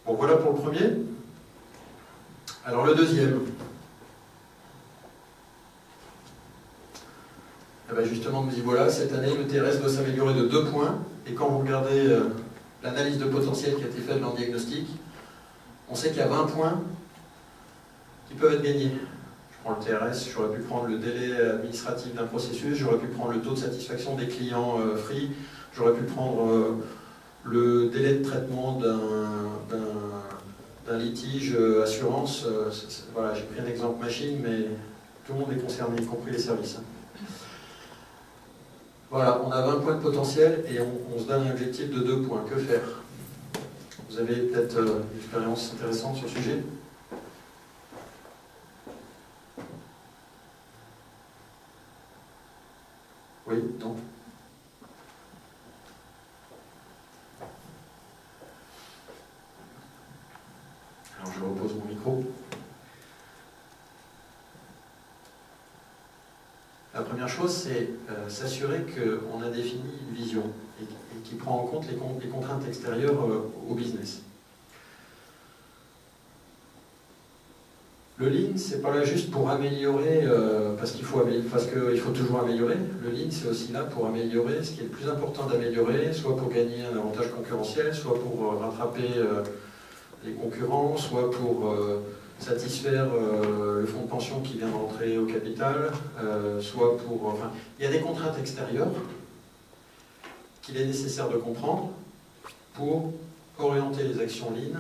Bon, voilà pour le premier. Alors le deuxième. Eh bien justement, nous y voilà. Cette année, le TRS doit s'améliorer de 2 points. Et quand vous regardez l'analyse de potentiel qui a été faite dans le diagnostic, on sait qu'il y a 20 points qui peuvent être gagnés. Je prends le TRS, j'aurais pu prendre le délai administratif d'un processus, j'aurais pu prendre le taux de satisfaction des clients free, j'aurais pu prendre le délai de traitement d'un litige assurance. Voilà, j'ai pris un exemple machine, mais tout le monde est concerné, y compris les services. Voilà, on a 20 points de potentiel et on se donne un objectif de 2 points. Que faire? Vous avez peut-être une expérience intéressante sur le sujet? Oui, non. Alors je repose mon micro. La première chose, c'est s'assurer qu'on a défini une vision et qui prend en compte les contraintes extérieures au business. Le Lean, c'est pas là juste pour améliorer, parce qu'il faut toujours améliorer. Le Lean, c'est aussi là pour améliorer ce qui est le plus important d'améliorer, soit pour gagner un avantage concurrentiel, soit pour rattraper les concurrents, soit pour satisfaire le fonds de pension qui vient d'entrer au capital, soit pour... Enfin, il y a des contraintes extérieures qu'il est nécessaire de comprendre pour orienter les actions Lean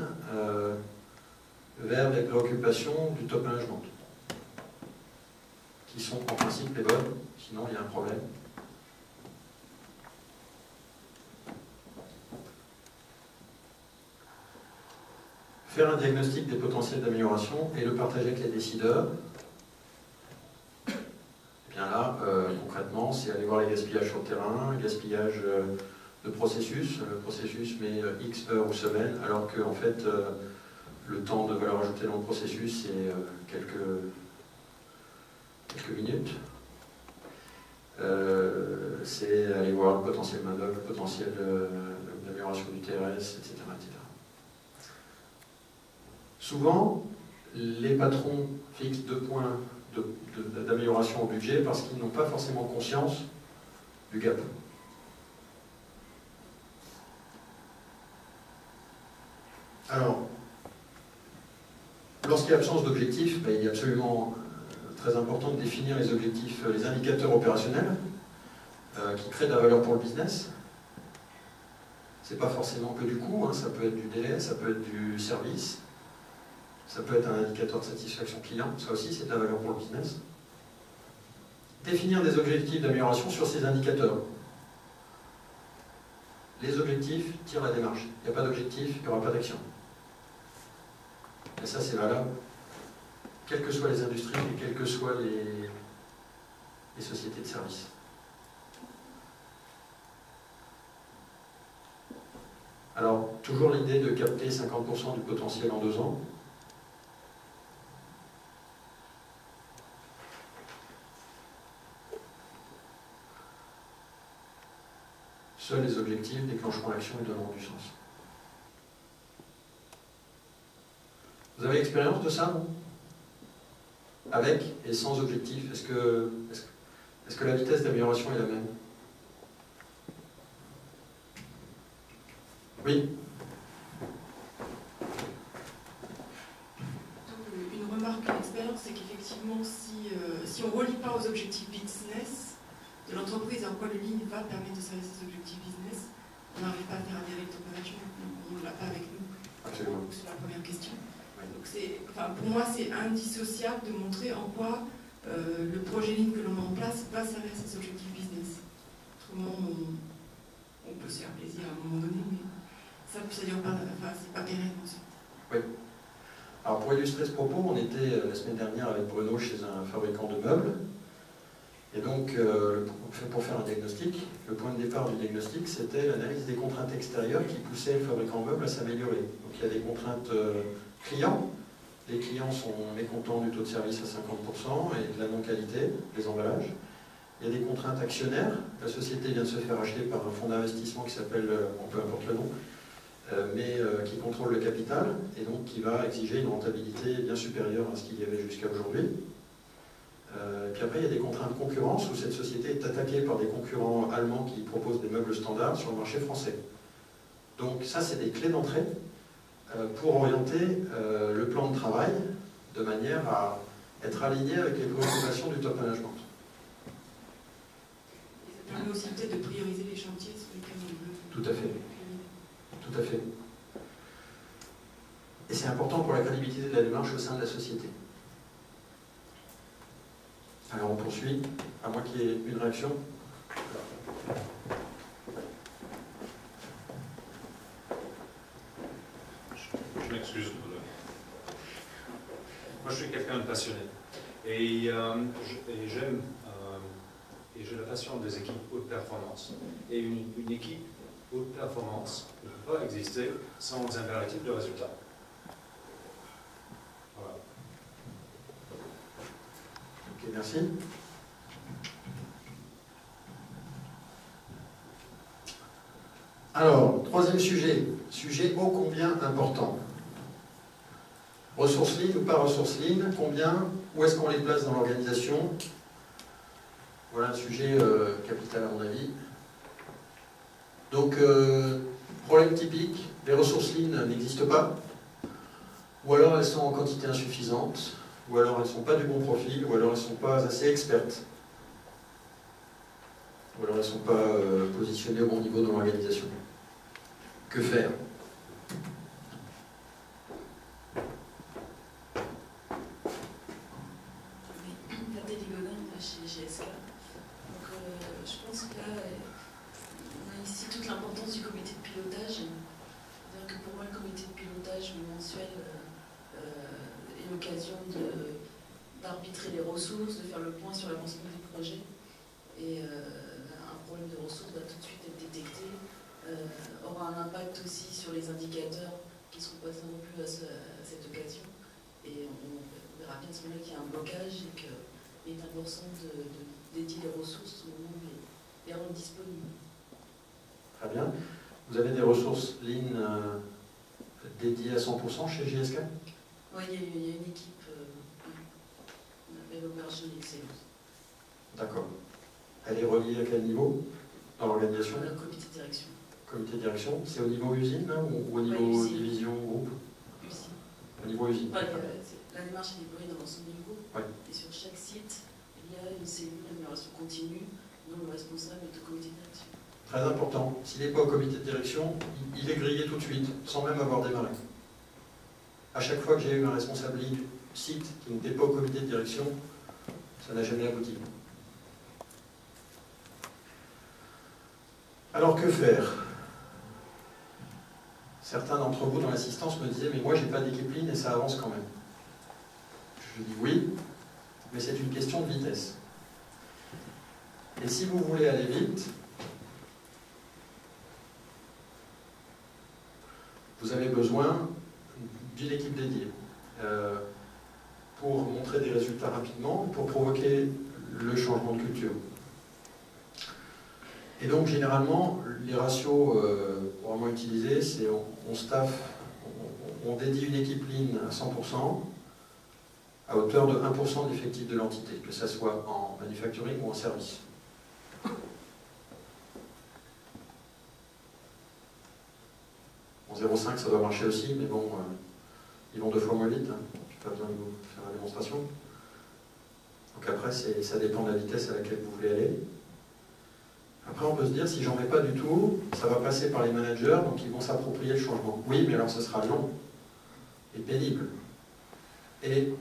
vers les préoccupations du top management, qui sont en principe les bonnes, sinon il y a un problème. Faire un diagnostic des potentiels d'amélioration et le partager avec les décideurs. Et bien là, concrètement, c'est aller voir les gaspillages sur le terrain, gaspillage de processus. Le processus met X heures ou semaines, alors que en fait, le temps de valeur ajoutée dans le processus, c'est quelques minutes. C'est aller voir le potentiel main-d'œuvre, le potentiel d'amélioration du TRS, etc., etc. Souvent, les patrons fixent 2 points d'amélioration au budget parce qu'ils n'ont pas forcément conscience du gap. Alors, lorsqu'il y a absence d'objectifs, il est absolument très important de définir les objectifs, les indicateurs opérationnels qui créent de la valeur pour le business. C'est pas forcément que du coût, hein, ça peut être du délai, ça peut être du service, ça peut être un indicateur de satisfaction client, ça aussi c'est de la valeur pour le business. Définir des objectifs d'amélioration sur ces indicateurs. Les objectifs tirent la démarche. Il n'y a pas d'objectif, il n'y aura pas d'action. Et ça c'est valable, quelles que soient les industries et quelles que soient les sociétés de services. Alors, toujours l'idée de capter 50% du potentiel en 2 ans. Seuls les objectifs déclencheront l'action et donneront du sens. Vous avez l'expérience de ça, non? Avec et sans objectif, est-ce que la vitesse d'amélioration est la même? Oui. Une remarque, une expérience, c'est qu'effectivement, si on ne relie pas aux objectifs business de l'entreprise et en quoi le Lean va permettre de servir ces objectifs business, on n'arrive pas à faire un direct opération, on ne l'a pas avec nous. Absolument. C'est la première question. Donc pour moi, c'est indissociable de montrer en quoi le projet Lean que l'on met en place va servir à ces objectifs business. Autrement, on peut se faire plaisir à un moment donné, mais ça dure pas, enfin, c'est pas pérenne ensuite. Oui. Alors pour illustrer ce propos, on était la semaine dernière avec Bruno chez un fabricant de meubles. Et donc, pour faire un diagnostic, le point de départ du diagnostic, c'était l'analyse des contraintes extérieures qui poussaient le fabricant de meubles à s'améliorer. Donc il y a des contraintes clients. Les clients sont mécontents du taux de service à 50% et de la non-qualité des emballages. Il y a des contraintes actionnaires. La société vient de se faire acheter par un fonds d'investissement qui s'appelle, peu importe le nom, mais qui contrôle le capital, et donc qui va exiger une rentabilité bien supérieure à ce qu'il y avait jusqu'à aujourd'hui. Puis après, il y a des contraintes de concurrence, où cette société est attaquée par des concurrents allemands qui proposent des meubles standards sur le marché français. Donc ça, c'est des clés d'entrée pour orienter le plan de travail de manière à être aligné avec les préoccupations du top management. Et ça permet aussi peut-être de prioriser les chantiers sur lesquels on veut. Tout à fait. Tout à fait. Et c'est important pour la crédibilité de la démarche au sein de la société. Alors on poursuit, à moins qu'il y ait une réaction. Je m'excuse. Moi, je suis quelqu'un de passionné. Et j'aime, et j'ai la passion des équipes haute performance. Et une équipe haute performance ne peut pas exister sans impératifs de résultat. Voilà. Ok, merci. Alors, troisième sujet ô combien important. Ressources lean ou pas ressources lean, combien, où est-ce qu'on les place dans l'organisation? Voilà un sujet capital à mon avis. Donc, problème typique, les ressources lean n'existent pas, ou alors elles sont en quantité insuffisante, ou alors elles ne sont pas du bon profil, ou alors elles ne sont pas assez expertes, ou alors elles ne sont pas positionnées au bon niveau dans l'organisation. Que faire? Chez GSK. Donc, je pense que là, on a ici toute l'importance du comité de pilotage. C'est-à-dire que pour moi, le comité de pilotage mensuel est l'occasion d'arbitrer les ressources, de faire le point sur l'avancement du projet. Et un problème de ressources va tout de suite être détecté, aura un impact aussi sur les indicateurs qui seront passés non plus à cette occasion. Et on verra bien à ce moment-là qu'il y a un blocage et que il est important de dédier les ressources au moment où les rendre disponibles. Très bien. Vous avez des ressources lean dédiées à 100% chez GSK? Oui, il y a une équipe, on appelle Operational Excellence. D'accord. Elle est reliée à quel niveau dans l'organisation? Le comité de direction. Comité de direction, c'est au niveau usine hein, ou au niveau usine. Division, groupe? Usine. Au niveau usine. La démarche est déployée dans l'ensemble du groupe. Ouais. Et sur chaque site, il y a une cellule d'amélioration continue dont le responsable est au comité de direction. Très important. S'il n'est pas au comité de direction, il est grillé tout de suite, sans même avoir démarré. À chaque fois que j'ai eu un responsable site qui n'était pas au comité de direction, ça n'a jamais abouti. Alors que faire? Certains d'entre vous dans l'assistance me disaient « mais moi j'ai pas d'équipe lean et ça avance quand même ». Je dis oui, mais c'est une question de vitesse. Et si vous voulez aller vite, vous avez besoin d'une équipe dédiée pour montrer des résultats rapidement, pour provoquer le changement de culture. Et donc généralement, les ratios vraiment utilisés, c'est on dédie une équipe lean à 100%, à hauteur de 1% de l'effectif de l'entité, que ce soit en manufacturing ou en service. En 0,5 ça doit marcher aussi, mais bon, ils vont 2 fois moins vite, hein. Je n'ai pas besoin de vous faire la démonstration. Donc après, ça dépend de la vitesse à laquelle vous voulez aller. Après, on peut se dire, si j'en mets pas du tout, ça va passer par les managers, donc ils vont s'approprier le changement. Oui, mais alors ce sera long et pénible. Et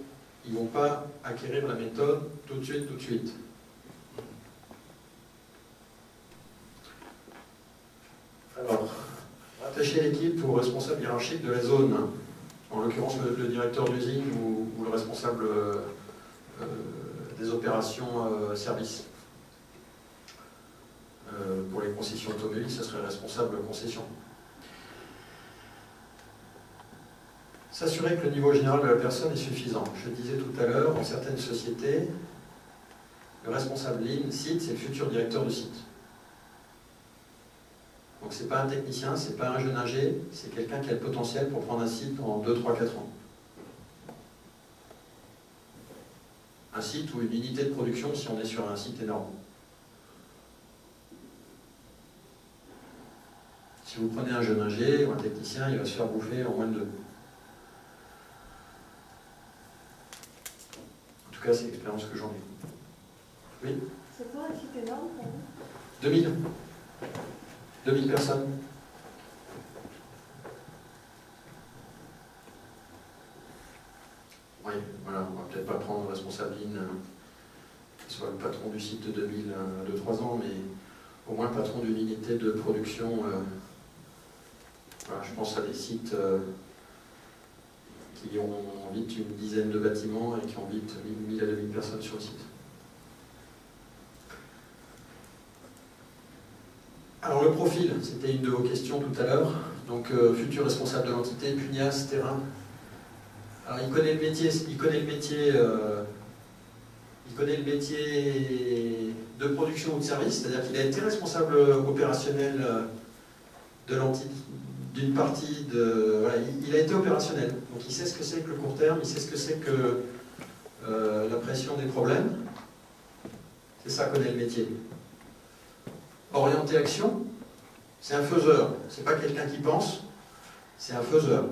ils ne vont pas acquérir la méthode tout de suite. Alors, rattacher l'équipe au responsable hiérarchique de la zone, en l'occurrence le directeur d'usine ou le responsable des opérations service. Pour les concessions automobiles, ce serait responsable concession. S'assurer que le niveau général de la personne est suffisant. Je le disais tout à l'heure, dans certaines sociétés, le responsable lean site, c'est le futur directeur du site. Donc c'est pas un technicien, c'est pas un jeune ingé, c'est quelqu'un qui a le potentiel pour prendre un site en 2, 3, 4 ans. Un site ou une unité de production si on est sur un site énorme. Si vous prenez un jeune ingé ou un technicien, il va se faire bouffer en moins de 2. En tout cas, c'est l'expérience que j'en ai. Oui? C'est quoi un site énorme pour vous? 2000 personnes. Oui, voilà, on va peut-être pas prendre responsable ligne qui soit le patron du site de 2000 de 3 ans, mais au moins patron d'une unité de production. Voilà, je pense à des sites qui ont vite une dizaine de bâtiments et qui ont vite 1000 à 2000 personnes sur le site. Alors le profil, c'était une de vos questions tout à l'heure. Donc futur responsable de l'entité, pugnace, terrain. Alors il connaît le métier, de production ou de service, c'est-à-dire qu'il a été responsable opérationnel de l'entité, d'une partie de. Voilà, il a été opérationnel. Donc il sait ce que c'est que le court terme, il sait ce que c'est que la pression des problèmes. C'est ça, connaît le métier. Orienté action, c'est un faiseur. C'est pas quelqu'un qui pense, c'est un faiseur.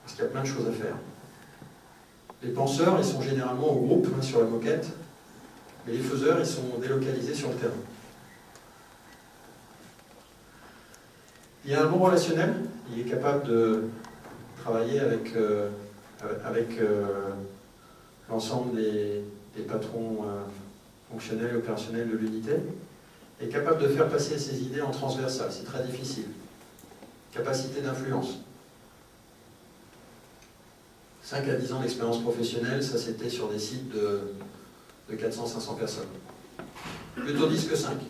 Parce qu'il y a plein de choses à faire. Les penseurs, ils sont généralement au groupe, hein, sur la moquette, mais les faiseurs, ils sont délocalisés sur le terrain. Il y a un bon relationnel, il est capable de travailler avec l'ensemble des patrons fonctionnels et opérationnels de l'unité, est capable de faire passer ses idées en transversal, c'est très difficile. Capacité d'influence. 5 à 10 ans d'expérience professionnelle, ça c'était sur des sites de 400-500 personnes. Plutôt 10 que 5, si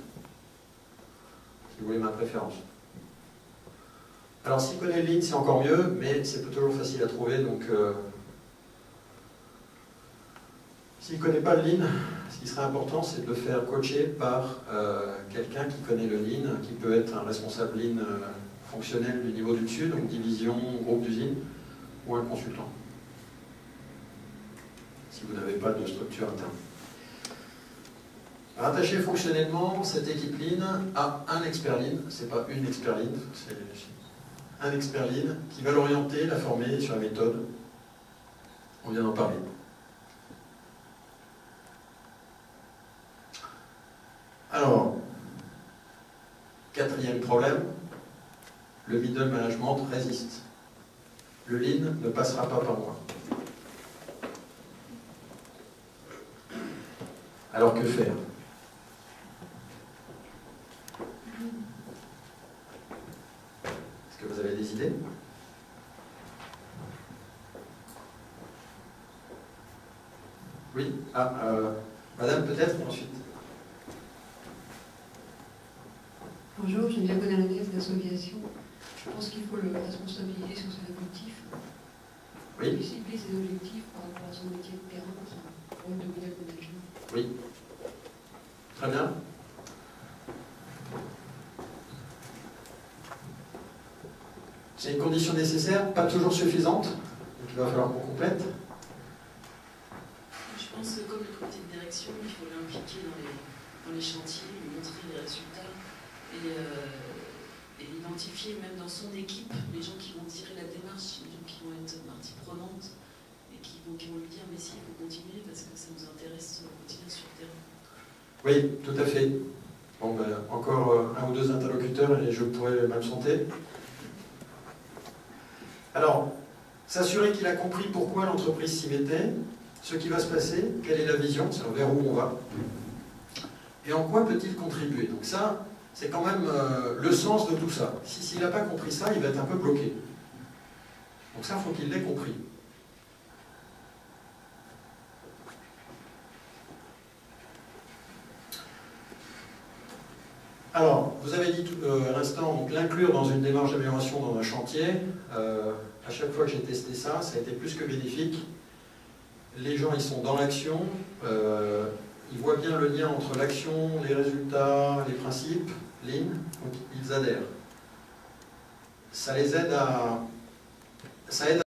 vous voulez ma préférence. Alors s'il connaît le lean, c'est encore mieux, mais c'est pas toujours facile à trouver, donc s'il ne connaît pas le lean, ce qui serait important, c'est de le faire coacher par quelqu'un qui connaît le lean, qui peut être un responsable lean fonctionnel du niveau du dessus, donc division, groupe d'usine, ou un consultant, si vous n'avez pas de structure interne. Rattacher fonctionnellement cette équipe lean à un expert lean, c'est pas une expert lean, c'est un expert lean qui va l'orienter, la former sur la méthode. On vient d'en parler. Alors, quatrième problème, le middle management résiste. Le lean ne passera pas par moi. Alors que faire? Est-ce que vous avez des idées? Oui? Madame peut-être, ensuite. Bonjour, Geneviève Bonalonès d'Association. Je pense qu'il faut le responsabiliser sur ses objectifs. Oui. Cibler ses objectifs par rapport à son métier de terrain, son rôle de middle management. Oui. Très bien. C'est une condition nécessaire, pas toujours suffisante, donc il va falloir qu'on complète. Je pense que comme le comité de direction, il faut l'impliquer dans les chantiers, lui montrer les résultats et identifier même dans son équipe les gens qui vont tirer la démarche, les gens qui vont être partie prenante et qui vont lui dire mais si, il faut continuer parce que ça nous intéresse de continuer sur le terrain. Oui, tout à fait. Bon, ben, encore un ou deux interlocuteurs et je pourrais m'absenter. Alors, s'assurer qu'il a compris pourquoi l'entreprise s'y mettait, ce qui va se passer, quelle est la vision, c'est vers où on va, et en quoi peut-il contribuer. Donc ça, c'est quand même le sens de tout ça. S'il n'a pas compris ça, il va être un peu bloqué. Donc ça, il faut qu'il l'ait compris. Alors, vous avez dit à l'instant, l'inclure dans une démarche d'amélioration dans un chantier. À chaque fois que j'ai testé ça, ça a été plus que bénéfique. Les gens, ils sont dans l'action, ils voient bien le lien entre l'action, les résultats, les principes, Lean, donc ils adhèrent. Ça les aide à... Ça aide